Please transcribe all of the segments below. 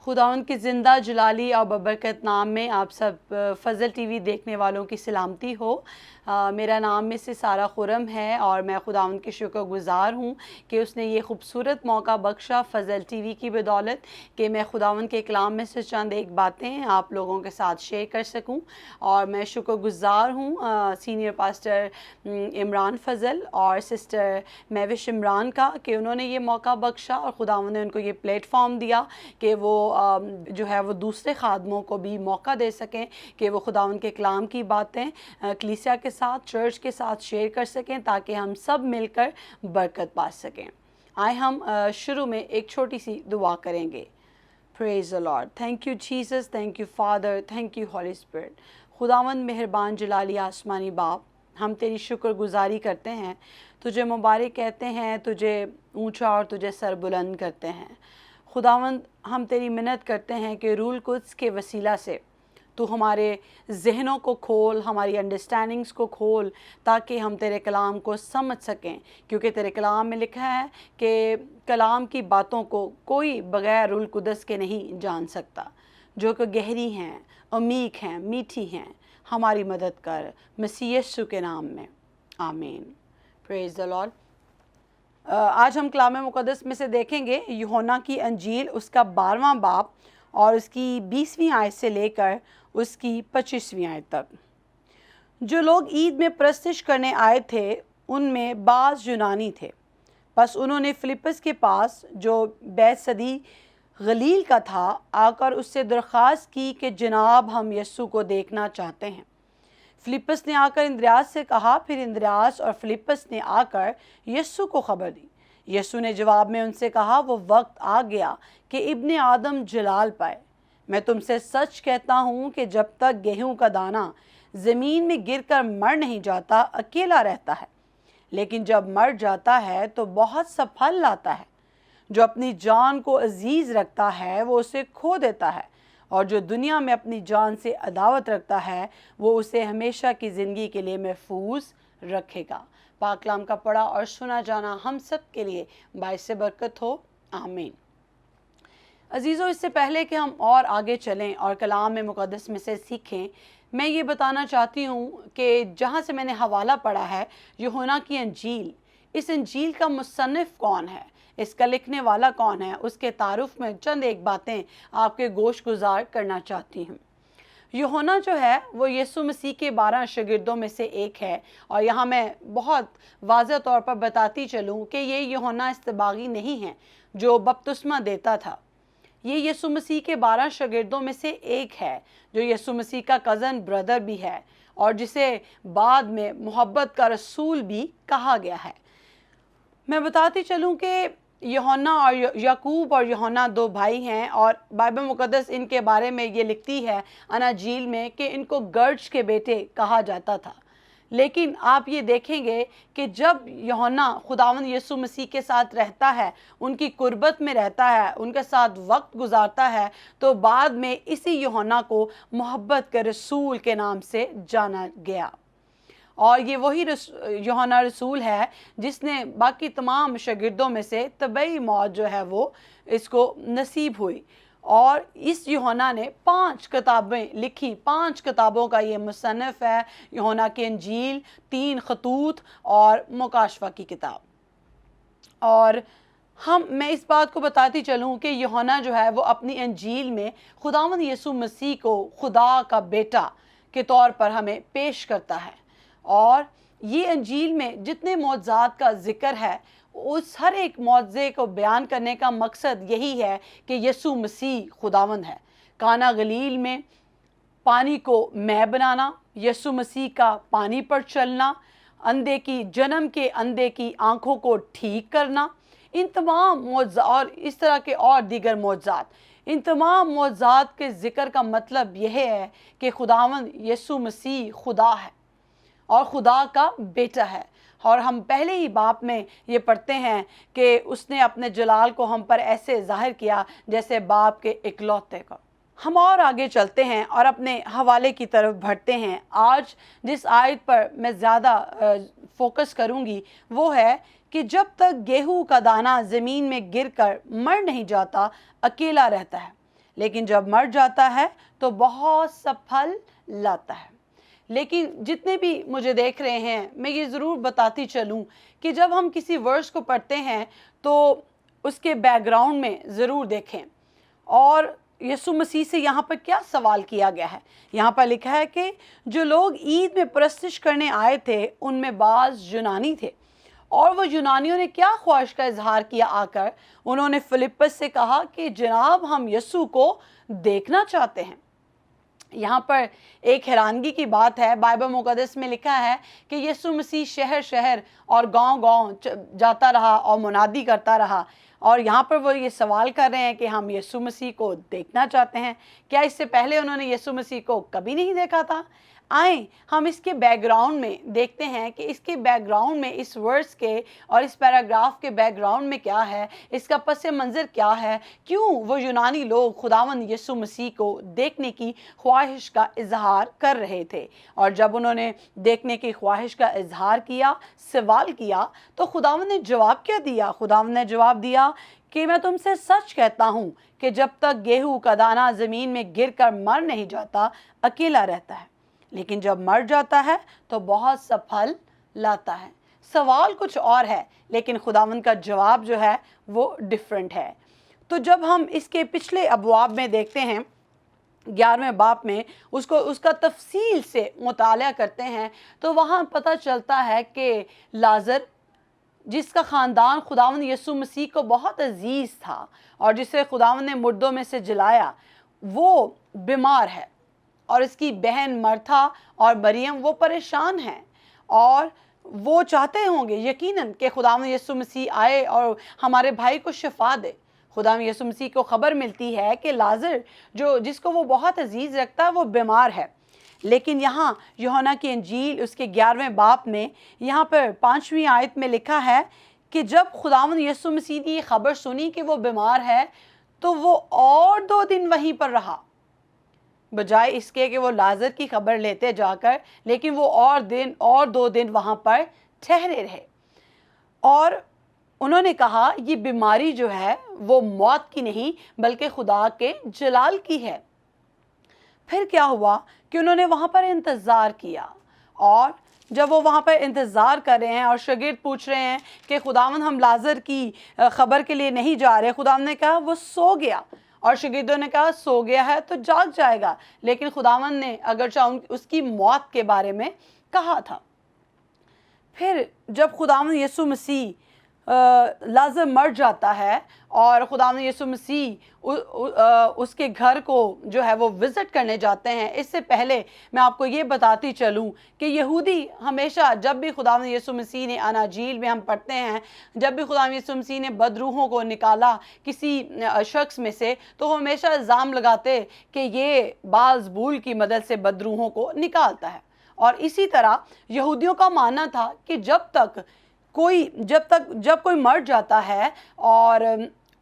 खुदावंद की ज़िंदा जलाली और बबरकत नाम में आप सब फ़ज़ल टीवी देखने वालों की सलामती हो। मेरा नाम मिसेस सारा खुरम है और मैं खुदावंद की शुक्रगुज़ार हूँ कि उसने ये खूबसूरत मौका बख्शा फ़ज़ल टीवी की बदौलत कि मैं खुदावंद के कलाम में से चंद एक बातें आप लोगों के साथ शेयर कर सकूँ। और मैं शुक्रगुज़ार हूँ सीनियर पास्टर इमरान फ़ज़ल और सिस्टर महविश इमरान का कि उन्होंने ये मौका बख्शा और खुदावंद ने उनको ये प्लेटफॉर्म दिया कि वो जो है वो दूसरे खादमों को भी मौका दे सकें कि वो खुदावंद के कलाम की बातें कलीसिया के साथ, चर्च के साथ शेयर कर सकें ताकि हम सब मिलकर बरकत पा सकें। आए हम शुरू में एक छोटी सी दुआ करेंगे। Praise the Lord. Thank you Jesus, thank you father, thank you Holi spirit. खुदावंद मेहरबान जलाली आसमानी बाप, हम तेरी शुक्रगुजारी करते हैं, तुझे मुबारक कहते हैं, तुझे ऊंचा और तुझे सरबुलंद करते हैं। खुदावंद हम तेरी मिन्नत करते हैं कि रूल कुद्स के वसीला से तू हमारे जहनों को खोल, हमारी अंडरस्टैंडिंग्स को खोल ताकि हम तेरे कलाम को समझ सकें, क्योंकि तेरे कलाम में लिखा है कि कलाम की बातों को कोई बग़ैर रूल कुद्स के नहीं जान सकता, जो कि गहरी हैं, अमीक हैं, मीठी हैं। हमारी मदद कर मसीह यीशु के नाम में, आमीन। Praise the Lord. आज हम कलाम मुक़द्दस में से देखेंगे यूहन्ना की अंजील, उसका 12वां बाब और उसकी 20वीं आयत से लेकर उसकी 25वीं आयत तक। जो लोग ईद में प्रस्तुत करने आए थे उनमें बाज़ यूनानी थे। बस उन्होंने फिलिप्पस के पास, जो बैतसदी गलील का था, आकर उससे दरख्वास्त की कि जनाब हम यस्सु को देखना चाहते हैं। फिलिप्पस ने आकर इंद्रियास से कहा, फिर इंद्रियास और फिलिप्पस ने आकर यस्सु को खबर दी। यस्सु ने जवाब में उनसे कहा, वो वक्त आ गया कि इब्ने आदम जलाल पाए। मैं तुमसे सच कहता हूँ कि जब तक गेहूं का दाना ज़मीन में गिरकर मर नहीं जाता अकेला रहता है, लेकिन जब मर जाता है तो बहुत सा फल लाता है। जो अपनी जान को अजीज़ रखता है वो उसे खो देता है, और जो दुनिया में अपनी जान से अदावत रखता है वो उसे हमेशा की ज़िंदगी के लिए महफूज रखेगा। पाक कलाम का पढ़ा और सुना जाना हम सब के लिए बाइस बरकत हो, आमीन। अजीज़ों, इससे पहले कि हम और आगे चलें और कलाम में मुक़द्दस में से सीखें, मैं ये बताना चाहती हूँ कि जहाँ से मैंने हवाला पढ़ा है यूहन्ना की अंजील, इस अंजील का मुसन्निफ़ कौन है, इसका लिखने वाला कौन है, उसके तारुफ में चंद एक बातें आपके गोश गुजार करना चाहती हूँ। यूहन्ना जो है वो यीशु मसीह के 12 शागिर्दों में से एक है, और यहाँ मैं बहुत वाज़ह तौर पर बताती चलूँ कि ये यूहन्ना इस्तबागी नहीं है जो बपतिस्मा देता था। ये यीशु मसीह के 12 शागिर्दों में से एक है, जो यीशु मसीह का कज़न ब्रदर भी है और जिसे बाद में मोहब्बत का रसूल भी कहा गया है। मैं बताती चलूँ कि यूहन्ना और याकूब और यूहन्ना 2 भाई हैं, और बाइबल मुक़द्दस इनके बारे में ये लिखती है अनाजील में कि इनको गर्ज के बेटे कहा जाता था। लेकिन आप ये देखेंगे कि जब यूहन्ना खुदावंद यीशु मसीह के साथ रहता है, उनकी कुर्बत में रहता है, उनके साथ वक्त गुजारता है, तो बाद में इसी यूहन्ना को मोहब्बत के रसूल के नाम से जाना गया। और ये वही यूहन्ना रसूल है जिसने बाकी तमाम शागिर्दों में से तबई मौत जो है वो इसको नसीब हुई, और इस यूहन्ना ने 5 किताबें लिखी। 5 किताबों का ये मुसन्निफ़ है। यूहन्ना की अंजील, 3 खतूत और मुकाशफा की किताब। और मैं इस बात को बताती चलूँ कि यूहन्ना जो है वो अपनी अंजील में खुदावंद यीशु मसीह को खुदा का बेटा के तौर पर हमें पेश करता है, और ये अंजील में जितने मौज़ात का ज़िक्र है उस हर एक मौज़े को बयान करने का मकसद यही है कि यीशु मसीह खुदावंद है। काना गलील में पानी को मैं बनाना, यीशु मसीह का पानी पर चलना, अंधे की जन्म के अंधे की आंखों को ठीक करना, इन तमाम मौज़ात और इस तरह के और दीगर मौज़ात, इन तमाम मौज़ात के ज़िक्र का मतलब यह है कि खुदावंद यीशु मसीह खुदा है और खुदा का बेटा है। और हम पहले ही बाप में ये पढ़ते हैं कि उसने अपने जलाल को हम पर ऐसे जाहिर किया जैसे बाप के इकलौते को। हम और आगे चलते हैं और अपने हवाले की तरफ बढ़ते हैं। आज जिस आयत पर मैं ज़्यादा फोकस करूँगी वो है कि जब तक गेहूं का दाना ज़मीन में गिरकर मर नहीं जाता अकेला रहता है, لیکن جب مر جاتا ہے تو بہت سا پھل لاتا ہے۔ لیکن جتنے بھی مجھے دیکھ رہے ہیں میں یہ ضرور بتاتی چلوں کہ جب ہم کسی ورس کو پڑھتے ہیں تو اس کے بیک گراؤنڈ میں ضرور دیکھیں، اور یسوع مسیح سے یہاں پر کیا سوال کیا گیا ہے۔ یہاں پر لکھا ہے کہ جو لوگ عید میں پرستش کرنے آئے تھے ان میں بعض یونانی تھے، اور وہ یونانیوں نے کیا خواہش کا اظہار کیا آ کر، انہوں نے فلپس سے کہا کہ جناب ہم یسوع کو دیکھنا چاہتے ہیں۔ یہاں پر ایک حیرانگی کی بات ہے، بائبل مقدس میں لکھا ہے کہ یسوع مسیح شہر شہر اور گاؤں گاؤں جاتا رہا اور منادی کرتا رہا، اور یہاں پر وہ یہ سوال کر رہے ہیں کہ ہم یسوع مسیح کو دیکھنا چاہتے ہیں۔ کیا اس سے پہلے انہوں نے یسوع مسیح کو کبھی نہیں دیکھا تھا؟ آئیں ہم اس کے بیک گراؤنڈ میں دیکھتے ہیں کہ اس کے بیک گراؤنڈ میں، اس ورس کے اور اس پیراگراف کے بیک گراؤنڈ میں کیا ہے، اس کا پس منظر کیا ہے، کیوں وہ یونانی لوگ خداوند یسوع مسیح کو دیکھنے کی خواہش کا اظہار کر رہے تھے۔ اور جب انہوں نے دیکھنے کی خواہش کا اظہار کیا، سوال کیا، تو خداوند نے جواب کیا دیا؟ خداوند نے جواب دیا کہ میں تم سے سچ کہتا ہوں کہ جب تک گیہوں کا دانہ زمین میں گر کر مر نہیں جاتا اکیلا رہتا ہے، لیکن جب مر جاتا ہے تو بہت سا پھل لاتا ہے۔ سوال کچھ اور ہے لیکن خداوند کا جواب جو ہے وہ ڈیفرنٹ ہے۔ تو جب ہم اس کے پچھلے ابواب میں دیکھتے ہیں، 11ویں باب میں اس کا تفصیل سے مطالعہ کرتے ہیں، تو وہاں پتہ چلتا ہے کہ لازر، جس کا خاندان خداوند یسوع مسیح کو بہت عزیز تھا اور جسے خداوند نے مردوں میں سے جلایا، وہ بیمار ہے، اور اس کی بہن مرتھا اور مریم وہ پریشان ہیں، اور وہ چاہتے ہوں گے یقیناً کہ خداوند یسوع مسیح آئے اور ہمارے بھائی کو شفا دے۔ خداوند یسوع مسیح کو خبر ملتی ہے کہ لازر جس کو وہ بہت عزیز رکھتا ہے وہ بیمار ہے۔ لیکن یہاں یوحنا کی انجیل اس کے 11ویں باب میں یہاں پر 5ویں آیت میں لکھا ہے کہ جب خداوند یسوع مسیح نے یہ خبر سنی کہ وہ بیمار ہے تو وہ اور 2 دن وہیں پر رہا، بجائے اس کے کہ وہ لازر کی خبر لیتے جا کر، لیکن وہ اور 2 دن وہاں پر ٹھہرے رہے، اور انہوں نے کہا یہ بیماری جو ہے وہ موت کی نہیں بلکہ خدا کے جلال کی ہے۔ پھر کیا ہوا کہ انہوں نے وہاں پر انتظار کیا، اور جب وہ وہاں پر انتظار کر رہے ہیں اور شاگرد پوچھ رہے ہیں کہ خداوند ہم لازر کی خبر کے لیے نہیں جا رہے، خداوند نے کہا وہ سو گیا، اور شاگردوں نے کہا سو گیا ہے تو جاگ جائے گا، لیکن خداوند نے اگرچہ اس کی موت کے بارے میں کہا تھا۔ پھر جب خداوند یسوع مسیح لازر مر جاتا ہے اور خداوند یسوع مسیح اس کے گھر کو جو ہے وہ وزٹ کرنے جاتے ہیں، اس سے پہلے میں آپ کو یہ بتاتی چلوں کہ یہودی ہمیشہ جب بھی خداوند یسوع مسیح نے اناجیل میں ہم پڑھتے ہیں، جب بھی خداوند یسوع مسیح نے بدروحوں کو نکالا کسی شخص میں سے، تو وہ ہمیشہ الزام لگاتے کہ یہ بعض بول کی مدد سے بدروحوں کو نکالتا ہے۔ اور اسی طرح یہودیوں کا ماننا تھا کہ جب کوئی مر جاتا ہے اور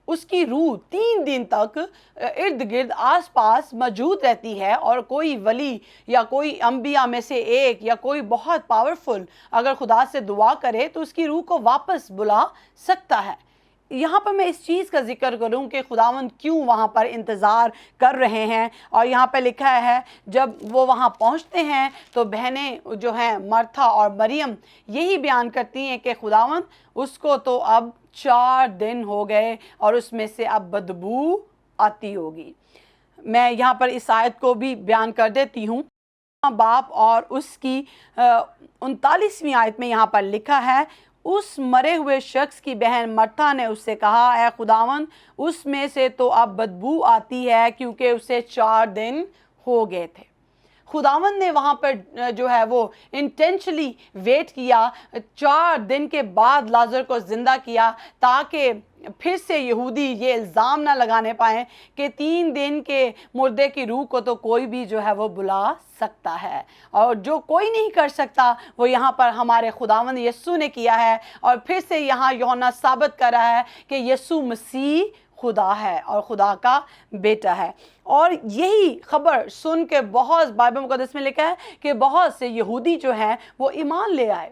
اس کی روح 3 دن تک ارد گرد آس پاس موجود رہتی ہے، اور کوئی ولی یا کوئی انبیاء میں سے ایک یا کوئی بہت پاورفل اگر خدا سے دعا کرے تو اس کی روح کو واپس بلا سکتا ہے۔ یہاں پر میں اس چیز کا ذکر کروں کہ خداوند کیوں وہاں پر انتظار کر رہے ہیں، اور یہاں پہ لکھا ہے جب وہ وہاں پہنچتے ہیں تو بہنیں جو ہیں مرتھا اور مریم یہی بیان کرتی ہیں کہ خداوند اس کو تو اب 4 دن ہو گئے اور اس میں سے اب بدبو آتی ہوگی۔ میں یہاں پر اس آیت کو بھی بیان کر دیتی ہوں۔ باپ اور اس کی 39ویں آیت میں یہاں پر لکھا ہے، اس مرے ہوئے شخص کی بہن مرتھا نے اس سے کہا، اے خداوند اس میں سے تو اب بدبو آتی ہے کیونکہ اسے 4 دن ہو گئے تھے۔ خداوند نے وہاں پر جو ہے وہ انٹینشنلی ویٹ کیا، 4 دن کے بعد لازر کو زندہ کیا، تاکہ پھر سے یہودی یہ الزام نہ لگانے پائیں کہ 3 دن کے مردے کی روح کو تو کوئی بھی جو ہے وہ بلا سکتا ہے، اور جو کوئی نہیں کر سکتا وہ یہاں پر ہمارے خداوند یسوع نے کیا ہے۔ اور پھر سے یہاں یوحنا ثابت کر رہا ہے کہ یسوع مسیح خدا ہے اور خدا کا بیٹا ہے، اور یہی خبر سن کے بائبل مقدس میں لکھا ہے کہ بہت سے یہودی جو ہیں وہ ایمان لے آئے،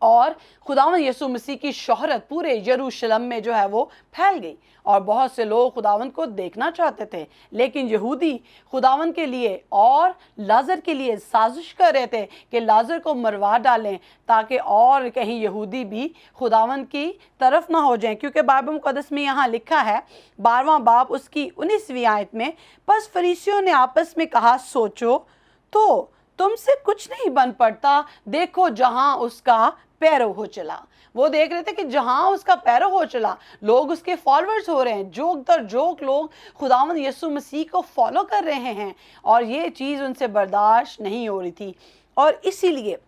और खुदावंद यीशु मसीह की शोहरत पूरे यरूशलेम में जो है वो फैल गई और बहुत से लोग खुदावंद को देखना चाहते थे। लेकिन यहूदी खुदावंद के लिए और लाजर के लिए साजिश कर रहे थे कि लाजर को मरवा डालें ताकि और कहीं यहूदी भी खुदावंद की तरफ ना हो जाएं, क्योंकि बाइबल मुक़द्दस में यहाँ लिखा है 12वां बाब उसकी 19वीं आयत में, बस फरीसियों ने आपस में कहा, सोचो तो तुमसे कुछ नहीं बन पड़ता, देखो जहां उसका पैरों हो चला। वो देख रहे थे कि जहां उसका पैरों हो चला लोग उसके फॉलोअर्स हो रहे हैं, जोक दर जोक लोग खुदावंद यीशु मसीह को फॉलो कर रहे हैं और ये चीज़ उनसे बर्दाश्त नहीं हो रही थी। और इसीलिए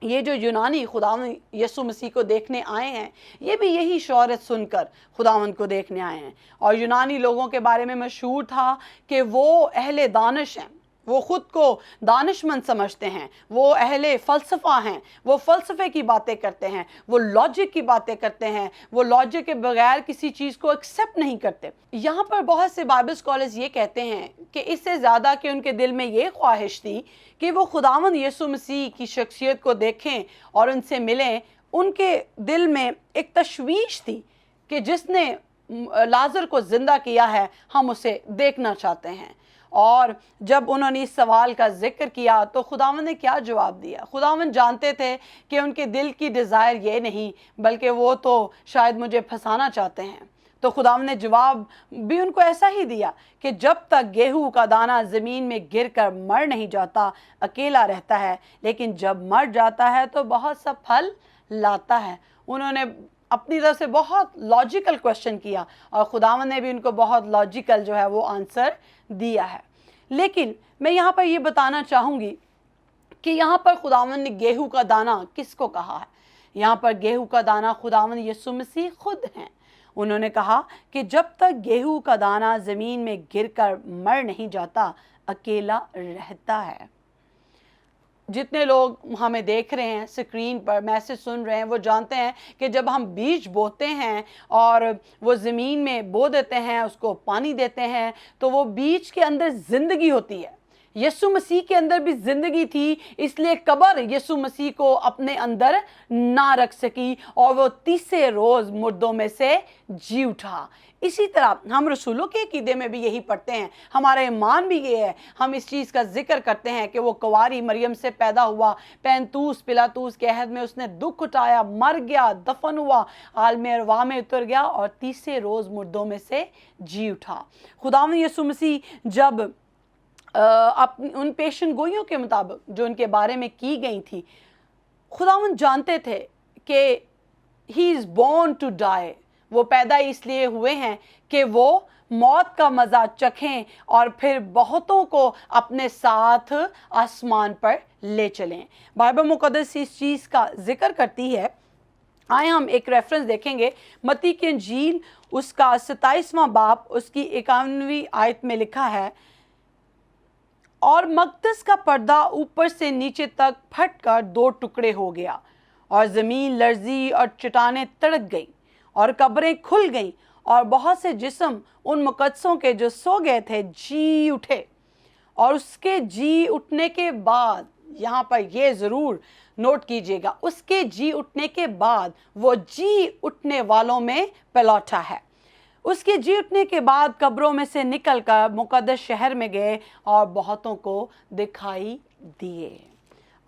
ये जो यूनानी खुदावंद यीशु मसीह को देखने आए हैं, ये भी यही शोहरत सुनकर खुदावंद को देखने आए हैं। और यूनानी लोगों के बारे में मशहूर था कि वो अहले दानिश हैं, वो खुद को दानिशमंद समझते हैं, वो अहले फ़लसफ़ा हैं, वो फ़लसफ़े की बातें करते हैं, वो लॉजिक की बातें करते हैं, वो लॉजिक के बगैर किसी चीज़ को एक्सेप्ट नहीं करते। यहाँ पर बहुत से बाइबल स्कॉलर्स ये कहते हैं कि इससे ज़्यादा कि उनके दिल में ये ख्वाहिश थी कि वो खुदावंद यीशु मसीह की शख्सियत को देखें और उनसे मिलें, उनके दिल में एक तशवीश थी कि जिसने लाजर को ज़िंदा किया है हम उसे देखना चाहते हैं। और जब उन्होंने इस सवाल का जिक्र किया तो खुदावंद ने क्या जवाब दिया? खुदावंद जानते थे कि उनके दिल की डिज़ायर ये नहीं, बल्कि वो तो शायद मुझे फंसाना चाहते हैं। तो खुदावंद ने जवाब भी उनको ऐसा ही दिया कि जब तक गेहूं का दाना ज़मीन में गिरकर मर नहीं जाता अकेला रहता है, लेकिन जब मर जाता है तो बहुत सा फल लाता है। उन्होंने अपनी तरफ से बहुत लॉजिकल क्वेश्चन किया और खुदावंद ने भी उनको बहुत लॉजिकल जो है वो आंसर दिया है। लेकिन मैं यहाँ पर ये बताना चाहूँगी कि यहाँ पर खुदावंद ने गेहूं का दाना किसको कहा है? यहाँ पर गेहूं का दाना खुदावंद यीशु मसीह खुद हैं। उन्होंने कहा कि जब तक गेहूं का दाना ज़मीन में गिरकर मर नहीं जाता अकेला रहता है। जितने लोग हमें देख रहे हैं स्क्रीन पर, मैसेज सुन रहे हैं, वो जानते हैं कि जब हम बीज बोते हैं और वो ज़मीन में बो देते हैं, उसको पानी देते हैं, तो वो बीज के अंदर ज़िंदगी होती है। यीशु मसीह के अंदर भी ज़िंदगी थी, इसलिए कब्र यीशु मसीह को अपने अंदर ना रख सकी और वो तीसरे रोज़ मुर्दों में से जी उठा। इसी तरह हम रसूलों के अकीदे में भी यही पढ़ते हैं, हमारा ईमान भी ये है। हम इस चीज़ का जिक्र करते हैं कि वो कुंवारी मरियम से पैदा हुआ, पैंतूस पिलातूस के अहद में उसने दुख उठाया, मर गया, दफन हुआ, आलमे अरवा में उतर गया और तीसरे रोज़ मुर्दों में से जी उठा। खुदावंद यीशु मसीह जब उन पेशन गोइयों के मुताबिक जो उनके बारे में की गई थी, खुदावंद जानते थे कि he is born to die, वो पैदा इसलिए हुए हैं कि वो मौत का मज़ा चखें और फिर बहुतों को अपने साथ आसमान पर ले चलें। बाइबल मुक़द्दस इस चीज़ का जिक्र करती है। आए हम एक रेफरेंस देखेंगे, मत्ती की इंजील उसका 27वां बाब उसकी 51वीं आयत में लिखा है, और मक़दस का पर्दा ऊपर से नीचे तक फटकर 2 टुकड़े हो गया और ज़मीन लर्जी और चट्टानें तड़क गई और कब्रें खुल गईं और बहुत से जिस्म उन मुक़द्दसों के जो सो गए थे जी उठे। और उसके जी उठने के बाद, यहाँ पर ये ज़रूर नोट कीजिएगा, उसके जी उठने के बाद वो जी उठने वालों में पलौटा है। उसके जी उठने के बाद कब्रों में से निकलकर मुक़द्दस शहर में गए और बहुतों को दिखाई दिए।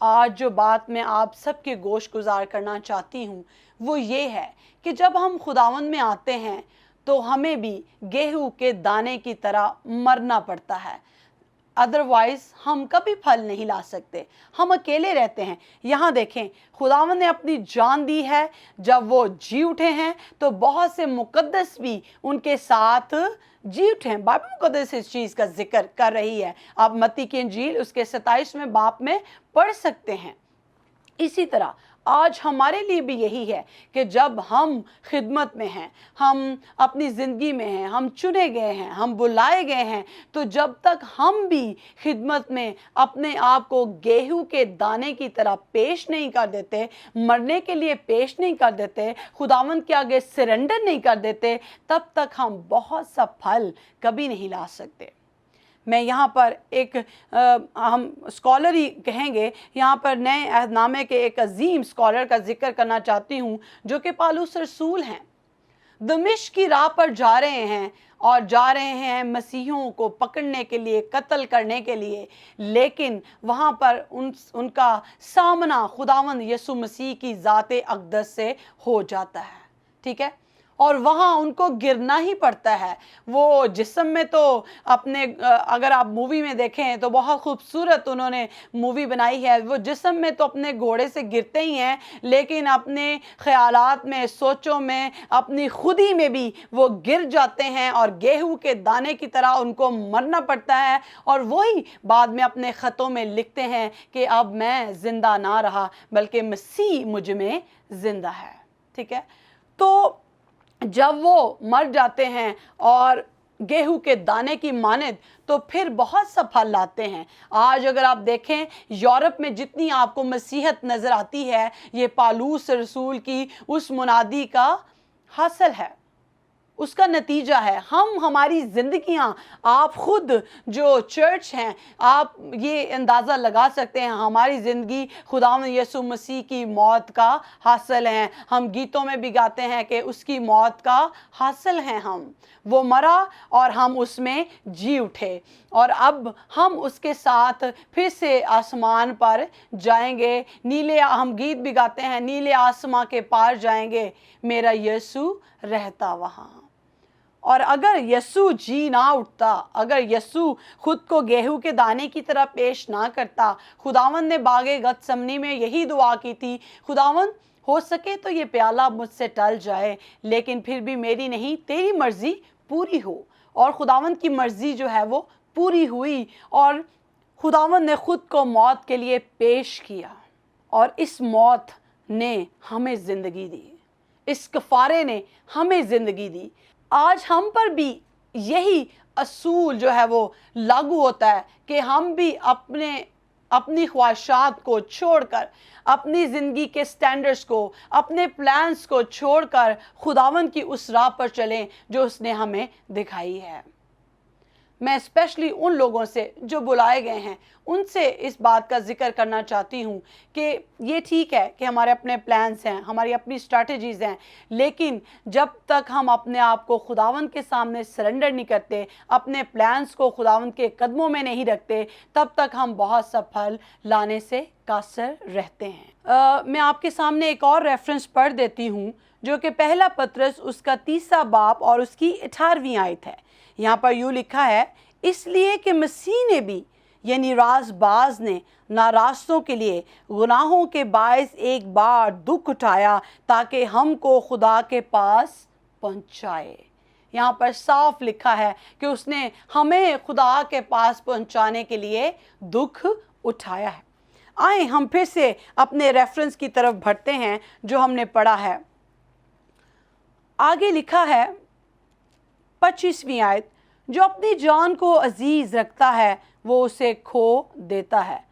आज जो बात मैं आप सबके गोश गुजार करना चाहती हूँ वो ये है कि जब हम खुदावंद में आते हैं तो हमें भी गेहूं के दाने की तरह मरना पड़ता है, अदरवाइज़ हम कभी फल नहीं ला सकते, हम अकेले रहते हैं। यहाँ देखें, खुदावंद ने अपनी जान दी है, जब वो जी उठे हैं तो बहुत से मुक़द्दस भी उनके साथ जी उठे हैं। बाइबल मुक़द्दस इस चीज़ का जिक्र कर रही है, आप मत्ती की इंजील उसके 27वें बाब में पढ़ सकते हैं। इसी तरह आज हमारे लिए भी यही है कि जब हम खिदमत में हैं, हम अपनी ज़िंदगी में हैं, हम चुने गए हैं, हम बुलाए गए हैं, तो जब तक हम भी खिदमत में अपने आप को गेहूं के दाने की तरह पेश नहीं कर देते, मरने के लिए पेश नहीं कर देते, खुदावंद के आगे सरेंडर नहीं कर देते, तब तक हम बहुत सा फल कभी नहीं ला सकते। मैं यहाँ पर एक हम स्कॉलर ही कहेंगे, यहाँ पर नए अहदनामे के एक अजीम स्कॉलर का जिक्र करना चाहती हूँ जो कि पौलुस रसूल हैं। दमिश्क की राह पर जा रहे हैं और जा रहे हैं मसीहों को पकड़ने के लिए, कत्ल करने के लिए, लेकिन वहाँ पर उनका सामना खुदावंद यीशु मसीह की ज़ाते अक़दस से हो जाता है, ठीक है। और वहाँ उनको गिरना ही पड़ता है। वो जिस्म में तो अपने अगर आप मूवी में देखें तो बहुत खूबसूरत उन्होंने मूवी बनाई है, वो जिस्म में तो अपने घोड़े से गिरते ही हैं, लेकिन अपने ख़यालात में, सोचों में, अपनी खुदी में भी वो गिर जाते हैं और गेहूं के दाने की तरह उनको मरना पड़ता है। और वही बाद में अपने ख़तों में लिखते हैं कि अब मैं ज़िंदा ना रहा बल्कि मसीह मुझ में ज़िंदा है, ठीक है। तो जब वो मर जाते हैं और गेहूं के दाने की मानद, तो फिर बहुत सा फल लाते हैं। आज अगर आप देखें यूरोप में जितनी आपको मसीहत नज़र आती है, ये पौलुस रसूल की उस मुनादी का हासिल है, उसका नतीजा है। हमारी ज़िंदगियां, आप खुद जो चर्च हैं, आप ये अंदाज़ा लगा सकते हैं हमारी ज़िंदगी खुदावंद यीशु मसीह की मौत का हासिल है। हम गीतों में भी गाते हैं कि उसकी मौत का हासिल हैं हम। वो मरा और हम उसमें जी उठे और अब हम उसके साथ फिर से आसमान पर जाएंगे। हम गीत भी गाते हैं, नीले आसमां के पार जाएंगे, मेरा यीशु रहता वहाँ। और अगर यीशु जी ना उठता, अगर यीशु खुद को गेहूं के दाने की तरह पेश ना करता, खुदावंद ने बागे गतसमनी में यही दुआ की थी, खुदावंद हो सके तो ये प्याला मुझसे टल जाए, लेकिन फिर भी मेरी नहीं तेरी मर्जी पूरी हो। और खुदावंद की मर्जी जो है वो पूरी हुई और खुदावंद ने खुद को मौत के लिए पेश किया और इस मौत ने हमें ज़िंदगी दी, इस कफ़ारे ने हमें ज़िंदगी दी। आज हम पर भी यही असूल जो है वो लागू होता है कि हम भी अपनी ख्वाहिशात को छोड़कर, अपनी ज़िंदगी के स्टैंडर्ड्स को, अपने प्लान्स को छोड़कर खुदावंद की उस राह पर चलें जो उसने हमें दिखाई है। मैं स्पेशली उन लोगों से जो बुलाए गए हैं उनसे इस बात का जिक्र करना चाहती हूँ कि ये ठीक है कि हमारे अपने प्लान्स हैं, हमारी अपनी स्ट्रैटेजीज़ हैं, लेकिन जब तक हम अपने आप को खुदावंद के सामने सरेंडर नहीं करते, अपने प्लान्स को खुदावंद के कदमों में नहीं रखते, तब तक हम बहुत सा फल लाने से कासर रहते हैं। मैं आपके सामने एक और रेफरेंस पढ़ देती हूँ जो कि पहला पतरस उसका 3 बाब और उसकी 18वीं आयत है। यहाँ पर यूँ लिखा है, इसलिए कि मसीह ने भी यानी राजबाज ने नारास्तों के लिए गुनाहों के बायस एक बार दुख उठाया ताकि हमको खुदा के पास पहुँचाए। यहाँ पर साफ लिखा है कि उसने हमें खुदा के पास पहुँचाने के लिए दुख उठाया है। आए हम फिर से अपने रेफरेंस की तरफ बढ़ते हैं जो हमने पढ़ा है। आगे लिखा है 25वीं आयत, जो अपनी जान को अजीज रखता है वो उसे खो देता है,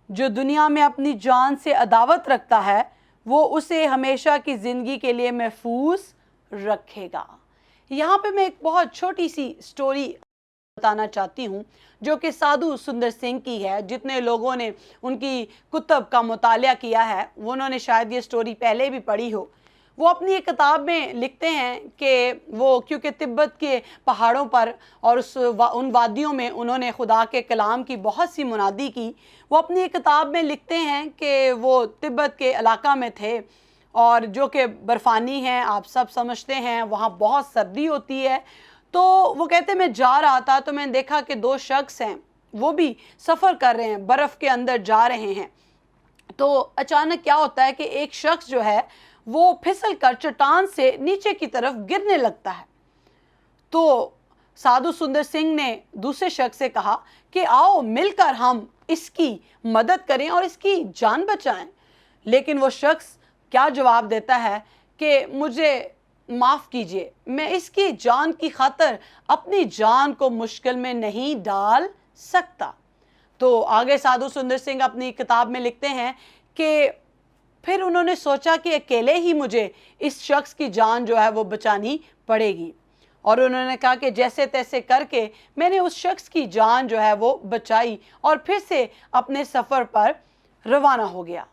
जो दुनिया में अपनी जान से अदावत रखता है वो उसे हमेशा की ज़िंदगी के लिए महफूज रखेगा। यहाँ पे मैं एक बहुत छोटी सी स्टोरी बताना चाहती हूँ जो कि साधु सुंदर सिंह की है। जितने लोगों ने उनकी कुतब का मुतालिया किया है उन्होंने शायद ये स्टोरी पहले भी पढ़ी हो। वो अपनी एक किताब में लिखते हैं कि वो क्योंकि तिब्बत के पहाड़ों पर और उन वादियों में उन्होंने खुदा के कलाम की बहुत सी मुनादी की। वो अपनी एक किताब में लिखते हैं कि वो तिब्बत के इलाका में थे और जो कि बर्फ़ानी है, आप सब समझते हैं, वहाँ बहुत सर्दी होती है। तो वो कहते मैं जा रहा था तो मैंने देखा कि 2 शख्स हैं, वो भी सफ़र कर रहे हैं, बर्फ़ के अंदर जा रहे हैं। तो अचानक क्या होता है कि एक शख्स जो है वो फिसल कर चट्टान से नीचे की तरफ गिरने लगता है। तो साधु सुंदर सिंह ने दूसरे शख्स से कहा कि आओ मिलकर हम इसकी मदद करें और इसकी जान बचाएं। लेकिन वो शख्स क्या जवाब देता है कि मुझे माफ़ कीजिए, मैं इसकी जान की खातर अपनी जान को मुश्किल में नहीं डाल सकता। तो आगे साधु सुंदर सिंह अपनी किताब में लिखते हैं कि फिर उन्होंने सोचा कि अकेले ही मुझे इस शख्स की जान जो है वो बचानी पड़ेगी और उन्होंने कहा कि जैसे तैसे करके मैंने उस शख्स की जान जो है वो बचाई और फिर से अपने सफ़र पर रवाना हो गया।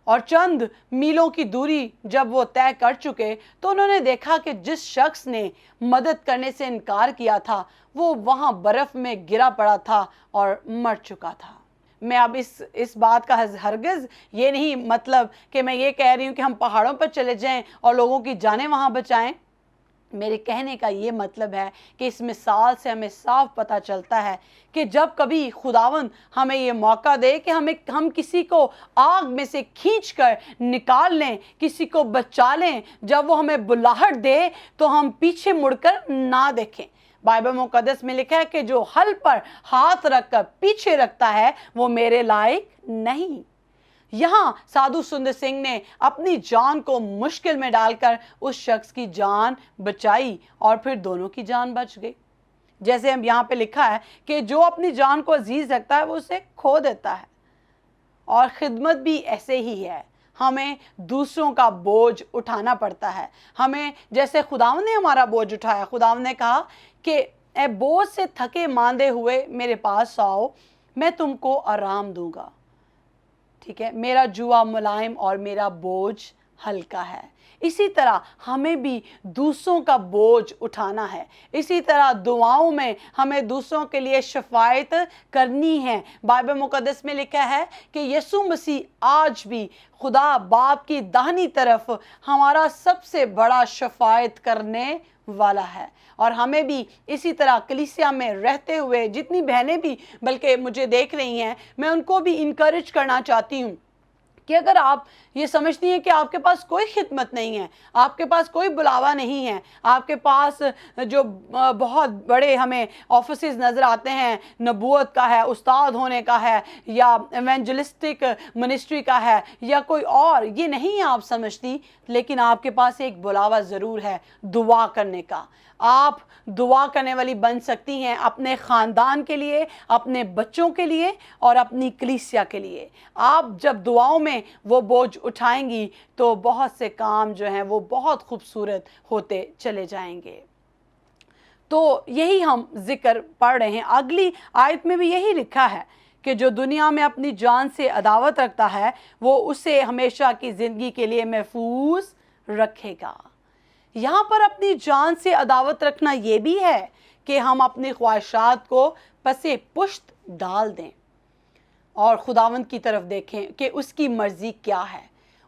और चंद मीलों की दूरी जब वो तय कर चुके तो उन्होंने देखा कि जिस शख्स ने मदद करने से इनकार किया था वो वहाँ बर्फ़ में गिरा पड़ा था और मर चुका था। मैं अब इस बात का हरगिज़ ये नहीं मतलब कि मैं ये कह रही हूँ कि हम पहाड़ों पर चले जाएं और लोगों की जानें वहाँ बचाएं। मेरे कहने का ये मतलब है कि इस मिसाल से हमें साफ पता चलता है कि जब कभी खुदावंद हमें ये मौका दे कि हम किसी को आग में से खींचकर निकाल लें, किसी को बचा लें, जब वो हमें बुलाहट दे तो हम पीछे मुड़कर ना देखें। बाइबल मुकद्दस में लिखा है कि जो हल पर हाथ रखकर पीछे रखता है वो मेरे लायक नहीं। यहाँ साधु सुंदर सिंह ने अपनी जान को मुश्किल में डालकर उस शख्स की जान बचाई और फिर दोनों की जान बच गई। जैसे हम यहाँ पे लिखा है कि जो अपनी जान को अजीज रखता है वो उसे खो देता है। और खिदमत भी ऐसे ही है, हमें दूसरों का बोझ उठाना पड़ता है। हमें जैसे खुदावंद ने हमारा बोझ उठाया, खुदावंद ने कहा कि ए बोझ से थके मांदे हुए मेरे पास आओ, मैं तुमको आराम दूंगा। ठीक है, मेरा जुआ मुलायम और मेरा बोझ हल्का है। इसी तरह हमें भी दूसरों का बोझ उठाना है। इसी तरह दुआओं में हमें दूसरों के लिए शफायत करनी है। बाइबल मुकद्दस में लिखा है कि यीशु मसीह आज भी खुदा बाप की दाहिनी तरफ हमारा सबसे बड़ा शफायत करने वाला है। और हमें भी इसी तरह कलीसिया में रहते हुए जितनी बहनें भी बल्कि मुझे देख रही हैं, मैं उनको भी इनकरेज करना चाहती हूँ कि अगर आप ये समझती हैं कि आपके पास कोई खिदमत नहीं है, आपके पास कोई बुलावा नहीं है, आपके पास जो बहुत बड़े हमें ऑफिसेज नज़र आते हैं, नबूवत का है, उस्ताद होने का है, या एवेंजलिस्टिक मिनिस्ट्री का है, या कोई और, ये नहीं आप समझती, लेकिन आपके पास एक बुलावा ज़रूर है दुआ करने का। आप दुआ करने वाली बन सकती हैं अपने ख़ानदान के लिए, अपने बच्चों के लिए और अपनी कलीसिया के लिए। आप जब दुआओं में वो बोझ उठाएंगी तो बहुत से काम जो हैं वो बहुत खूबसूरत होते चले जाएंगे। तो यही हम जिक्र पढ़ रहे हैं। अगली आयत में भी यही लिखा है कि जो दुनिया में अपनी जान से अदावत रखता है वो उसे हमेशा की ज़िंदगी के लिए महफूज रखेगा। यहाँ पर अपनी जान से अदावत रखना ये भी है कि हम अपनी ख्वाहिशात को पसे पुश्त डाल दें और खुदावंद की तरफ देखें कि उसकी मर्ज़ी क्या है,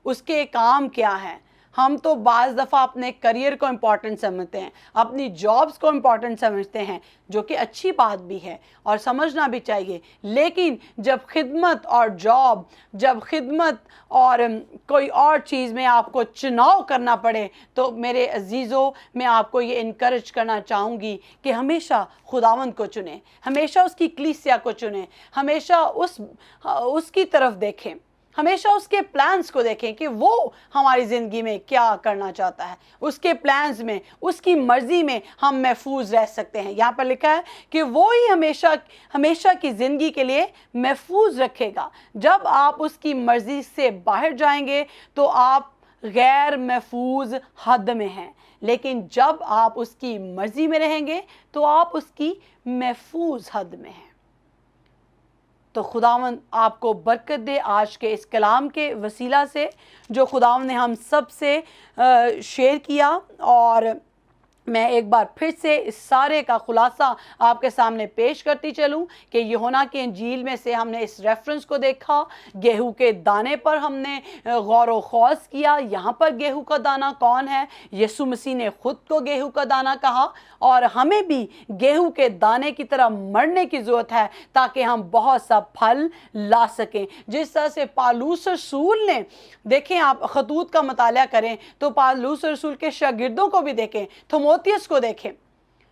उसके काम क्या हैं। हम तो बाज़ दफ़ा अपने करियर को इम्पॉर्टेंट समझते हैं, अपनी जॉब्स को इम्पॉर्टेंट समझते हैं, जो कि अच्छी बात भी है और समझना भी चाहिए। लेकिन जब खिदमत और जॉब, जब खिदमत और कोई और चीज़ में आपको चुनाव करना पड़े तो मेरे अजीज़ों, मैं आपको ये इनकरेज करना चाहूँगी कि हमेशा खुदावंद को चुनें, हमेशा उसकी कलीसिया को चुनें, हमेशा उसकी तरफ देखें, हमेशा उसके प्लान्स को देखें कि वो हमारी ज़िंदगी में क्या करना चाहता है। उसके प्लान्स में, उसकी मर्ज़ी में हम महफूज रह सकते हैं। यहाँ पर लिखा है कि वो ही हमेशा की ज़िंदगी के लिए महफूज रखेगा। जब आप उसकी मर्ज़ी से बाहर जाएंगे तो आप गैर महफूज हद में हैं, लेकिन जब आप उसकी मर्ज़ी में रहेंगे तो आप उसकी महफूज हद में हैं। तो खुदावंद आपको बरकत दे आज के इस कलाम के वसीला से जो खुदावंद ने हम सब से शेयर किया। और मैं एक बार फिर से इस सारे का खुलासा आपके सामने पेश करती चलूं कि यूहन्ना की इंजील में से हमने इस रेफरेंस को देखा, गेहूं के दाने पर हमने गौर व खौज किया। यहाँ पर गेहूं का दाना कौन है? यीशु मसीह ने खुद को गेहूं का दाना कहा और हमें भी गेहूं के दाने की तरह मरने की ज़रूरत है ताकि हम बहुत सा फल ला सकें। जिस तरह से पालूस रसूल ने, देखें आप खतूत का मताला करें तो पालूस रसूल के शागिर्दों को भी देखें, थिमोथियस को देखें,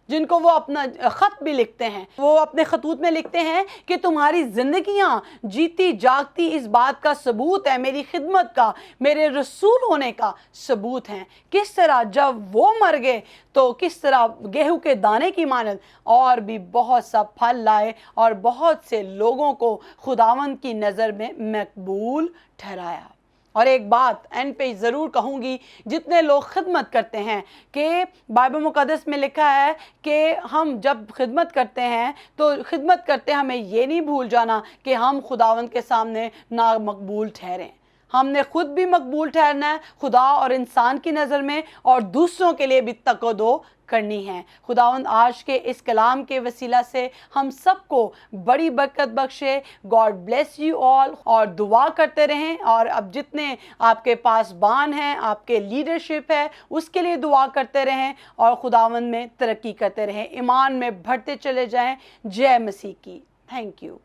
जिनको वो अपना ख़त भी लिखते हैं, वो अपने खतूत में लिखते हैं कि तुम्हारी ज़िंदगियाँ जीती जागती इस बात का सबूत है, मेरी खिदमत का, मेरे रसूल होने का सबूत हैं। किस तरह जब वो मर गए तो किस तरह गेहूं के दाने की मानद और भी बहुत सा फल लाए और बहुत से लोगों को खुदावंद की नज़र में मकबूल ठहराया। اور ایک بات اینڈ پہ ضرور کہوں گی، جتنے لوگ خدمت کرتے ہیں، کہ بائبل مقدس میں لکھا ہے کہ ہم جب خدمت کرتے ہیں تو خدمت کرتے ہمیں یہ نہیں بھول جانا کہ ہم خداوند کے سامنے نامقبول ٹھہریں۔ ہم نے خود بھی مقبول ٹھہرنا ہے خدا اور انسان کی نظر میں، اور دوسروں کے لیے بھی تقدو کرنی ہے۔ خداوند آج کے اس کلام کے وسیلہ سے ہم سب کو بڑی برکت بخشے۔ گاڈ بلیس یو آل، اور دعا کرتے رہیں، اور اب جتنے آپ کے پاس بان ہیں، آپ کے لیڈرشپ ہے، اس کے لیے دعا کرتے رہیں، اور خداوند میں ترقی کرتے رہیں، ایمان میں بڑھتے چلے جائیں۔ جے مسیح کی۔ Thank you.